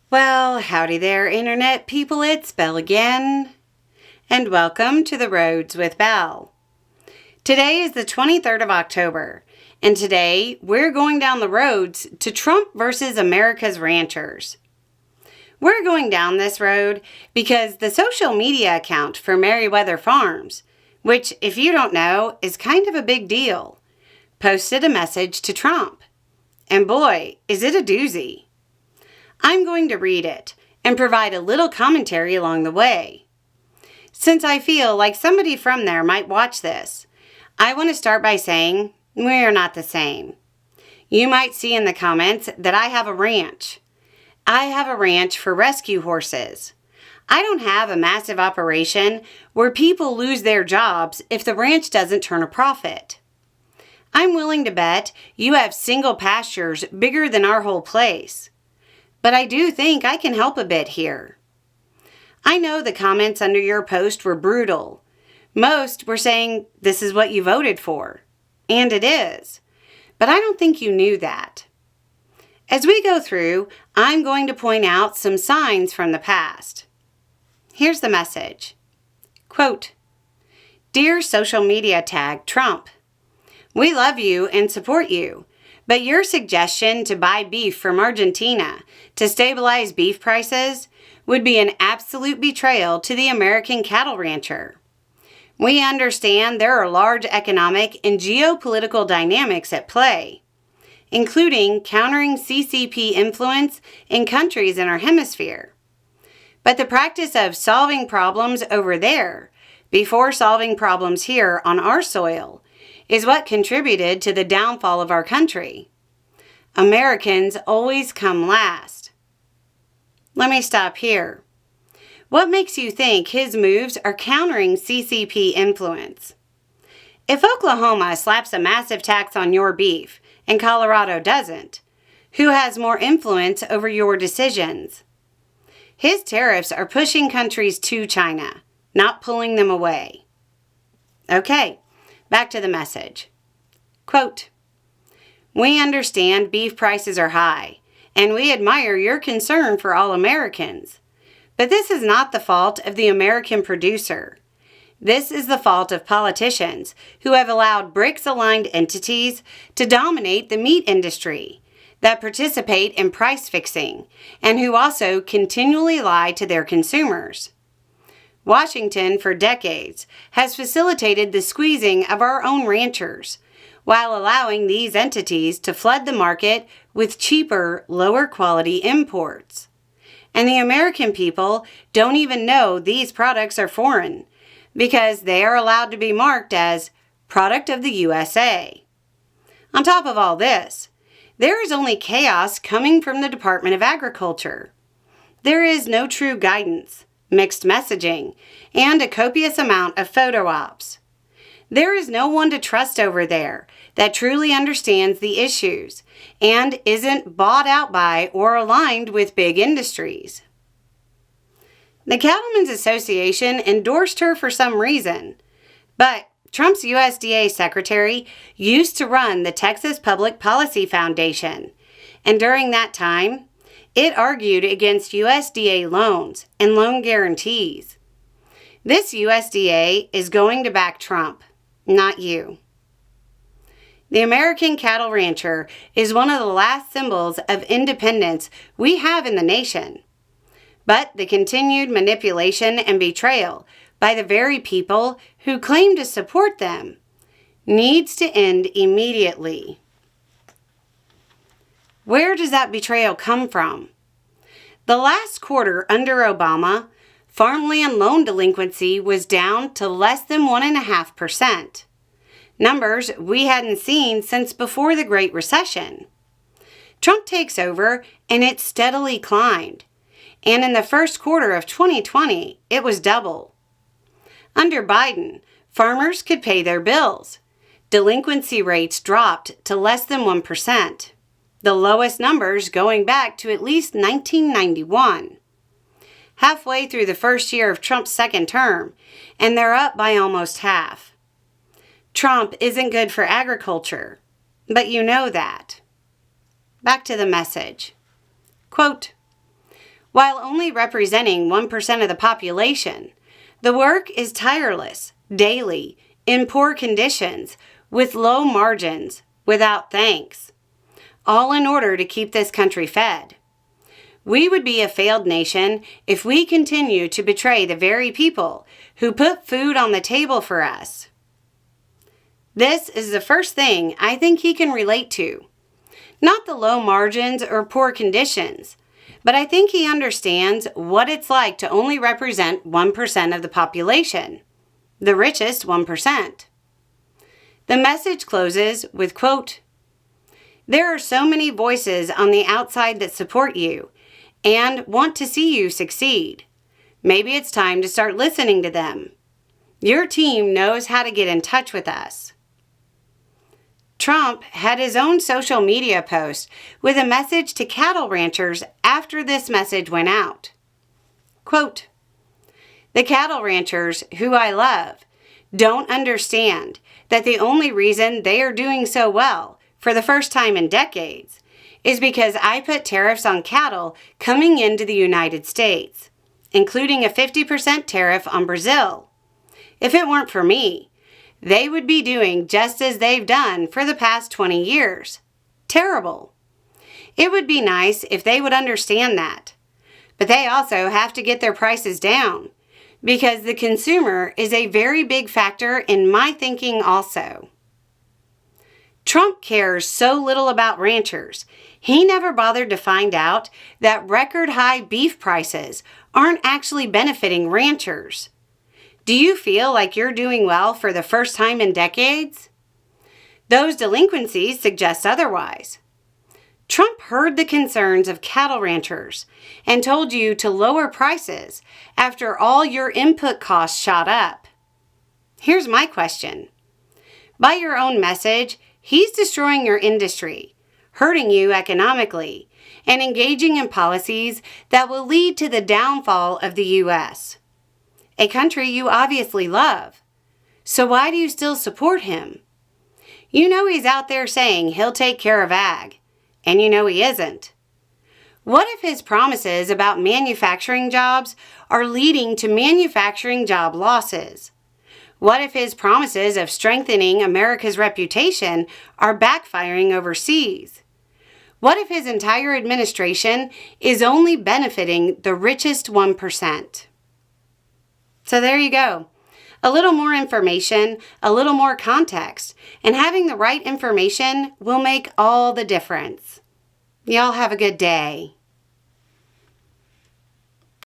Well, howdy there, Internet people. It's Belle again, and welcome to The Roads with Belle. Today is the 23rd of October, and today we're going down the roads to Trump versus America's ranchers. We're going down this road because the social media account for Merriweather Farms, which, if you don't know, is kind of a big deal, posted a message to Trump. And boy, is it a doozy. I'm going to read it and provide a little commentary along the way. Since I feel like somebody from there might watch this, I want to start by saying we're not the same. You might see in the comments that I have a ranch. I have a ranch for rescue horses. I don't have a massive operation where people lose their jobs if the ranch doesn't turn a profit. I'm willing to bet you have single pastures bigger than our whole place. But I do think I can help a bit here. I know the comments under your post were brutal. Most were saying this is what you voted for. And it is. But I don't think you knew that. As we go through, I'm going to point out some signs from the past. Here's the message. Quote, "Dear social media tag Trump, we love you and support you. But your suggestion to buy beef from Argentina to stabilize beef prices would be an absolute betrayal to the American cattle rancher. We understand there are large economic and geopolitical dynamics at play, including countering CCP influence in countries in our hemisphere. But the practice of solving problems over there before solving problems here on our soil is what contributed to the downfall of our country. Americans always come last." Let me stop here. What makes you think his moves are countering CCP influence? If Oklahoma slaps a massive tax on your beef and Colorado doesn't, who has more influence over your decisions? His tariffs are pushing countries to China, not pulling them away. Okay. Back to the message. Quote, "We understand beef prices are high, and we admire your concern for all Americans. But this is not the fault of the American producer. This is the fault of politicians who have allowed BRICS-aligned entities to dominate the meat industry, that participate in price fixing, and who also continually lie to their consumers. Washington, for decades, has facilitated the squeezing of our own ranchers, while allowing these entities to flood the market with cheaper, lower-quality imports. And the American people don't even know these products are foreign, because they are allowed to be marked as product of the USA. On top of all this, there is only chaos coming from the Department of Agriculture. There is no true guidance, mixed messaging, and a copious amount of photo ops. There is no one to trust over there that truly understands the issues and isn't bought out by or aligned with big industries. The Cattlemen's Association endorsed her for some reason, but Trump's USDA secretary used to run the Texas Public Policy Foundation, and during that time, it argued against USDA loans and loan guarantees. This USDA is going to back Trump, not you. The American cattle rancher is one of the last symbols of independence we have in the nation. But the continued manipulation and betrayal by the very people who claim to support them needs to end immediately. Where does that betrayal come from? The last quarter under Obama, farmland loan delinquency was down to less than 1.5%. Numbers we hadn't seen since before the Great Recession. Trump takes over and it steadily climbed. And in the first quarter of 2020, it was double. Under Biden, farmers could pay their bills. Delinquency rates dropped to less than 1%. The lowest numbers going back to at least 1991. Halfway through the first year of Trump's second term, and they're up by almost half. Trump isn't good for agriculture, but you know that. Back to the message. Quote, While only representing 1% of the population, the work is tireless, daily, in poor conditions, with low margins, without thanks, all in order to keep this country fed. We would be a failed nation if we continue to betray the very people who put food on the table for us. This is the first thing I think he can relate to. Not the low margins or poor conditions, but I think he understands what it's like to only represent 1% of the population, the richest 1%. The message closes with, quote, "There are so many voices on the outside that support you and want to see you succeed. Maybe it's time to start listening to them. Your team knows how to get in touch with us." Trump had his own social media post with a message to cattle ranchers after this message went out. Quote, "The cattle ranchers, who I love, don't understand that the only reason they are doing so well for the first time in decades is because I put tariffs on cattle coming into the United States, including a 50% tariff on Brazil. If it weren't for me, they would be doing just as they've done for the past 20 years. Terrible. It would be nice if they would understand that. But they also have to get their prices down, because the consumer is a very big factor in my thinking also." Trump cares so little about ranchers, he never bothered to find out that record high beef prices aren't actually benefiting ranchers. Do you feel like you're doing well for the first time in decades? Those delinquencies suggest otherwise. Trump heard the concerns of cattle ranchers and told you to lower prices after all your input costs shot up. Here's my question. By your own message, he's destroying your industry, hurting you economically, and engaging in policies that will lead to the downfall of the U.S., a country you obviously love. So why do you still support him? You know he's out there saying he'll take care of ag, and you know he isn't. What if his promises about manufacturing jobs are leading to manufacturing job losses? What if his promises of strengthening America's reputation are backfiring overseas? What if his entire administration is only benefiting the richest 1%? So there you go. A little more information, a little more context, and having the right information will make all the difference. Y'all have a good day.